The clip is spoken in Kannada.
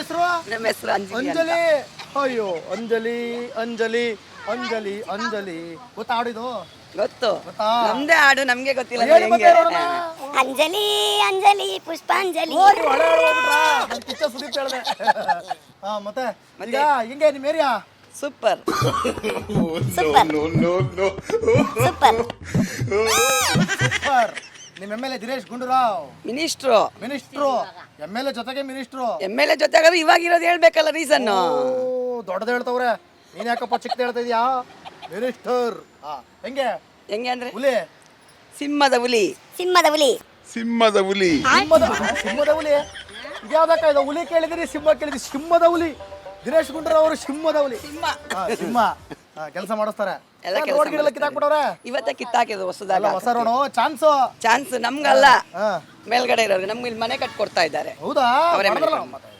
ಹೆಸರು? ನಮ್ಮ ಹೆಸರು ಅಂಜಲಿ ಅಂತ. ಅಂಜಲಿ. ಅಯ್ಯೋ ಅಂಜಲಿ ಅಂಜಲಿ ಅಂಜಲಿ ಅಂಜಲಿ. ಗೊತ್ತಾ ಹಾಡಿದು? ಗೊತ್ತು. ಗೊತ್ತಾ? ನಮ್ದೇ ಹಾಡು ನಮ್ಗೆ ಗೊತ್ತಿಲ್ಲ ಹೇಳಿ ಹೆಂಗೆ. ಮತ್ತೆ ನೋಡೋಣ. ಅಂಜಲಿ ಅಂಜಲಿ ಪುಷ್ಪಾಂಜಲಿ. ಓ, ನೀವು ಹಳೆ ಹಾಡು ಹೋಗ್ಬಿಟ್ರಾ? ನಾನ್ ಕಿಚ್ಚ ಸುದೀಪ್ ಹೇಳ್ದೆ. ಹಾ ಮತ್ತೆ ಈಗ ಹಿಂಗೆ ನಿಮ್ area? Super. Super super. Super. ನಿಮ್ M L A Dinesh Gundurao minister minister. M L A ಜೊತೆಗೆ ಮಿನಿಸ್ಟ್ರು. MLA ಜೊತೆಗಾದ್ರೆ ಇವಾಗಿರೋದು ಹೇಳ್ಬೇಕಲ್ಲ ರೀಸನ್. ದೊಡ್ಡದ ಹೇಳ್ತವ್ರೆ. ನೀನ್ ಯಾಕಪ್ಪ ಚಿಕ್ಕದ ಹೇಳ್ತಾ ಇದೀಯಾ? ಮಿನಿಸ್ಟರ್. ಹೆಂಗೆ ಹೆಂಗೆ ಅಂದ್ರೆ ಹುಲಿ? ಸಿಂಹದ ಹುಲಿ. ಸಿಂಹದ ಹುಲಿ. ಸಿಂಹದ ಹುಲಿ. ಸಿಂಹದ ಹುಲಿ. ಇದ್ಯಾವ್ದಕ್ಕ ಇದು? ಹುಲಿ ಕೇಳಿದಿರಿ, ಸಿಂಹ ಕೇಳಿದ್ರಿ. ಸಿಂಹದ ಹುಲಿ. ದಿನೇಶ್ ಗುಂಡೂರಾವ್ ಅವರು ಸಿಂಹದ ಹುಲಿ. ಸಿಂಹ ಕೆಲಸ ಮಾಡಿಸ್ತಾರೆ. ಎಲ್ಲ ಕೆಲ್ಸ ರೋಡ್ ಗಿಡ ಕಿತ್ತಾಕ್ಬಿಟ್ಟವ್ರೆ. ಇವತ್ತೇ ಕಿತ್ತಾಕಿದ್ರು ಹೊಸದಾಗ. ಹೊಸ ರೋಡು ಚಾನ್ಸು. ಚಾನ್ಸ್ ನಮ್ಗಲ್ಲ, ಮೇಲ್ಗಡೆ ಇರೋರ್ಗೆ. ನಮ್ಗೆ ಇಲ್ಲಿ ಮನೆ ಕಟ್ಕೊಡ್ತಾ ಇದ್ದಾರೆ. ಹೌದಾ? ಅವರೇ ಮಾಡಿದ್ರಲ್ಲ ಮತ್ತೆ.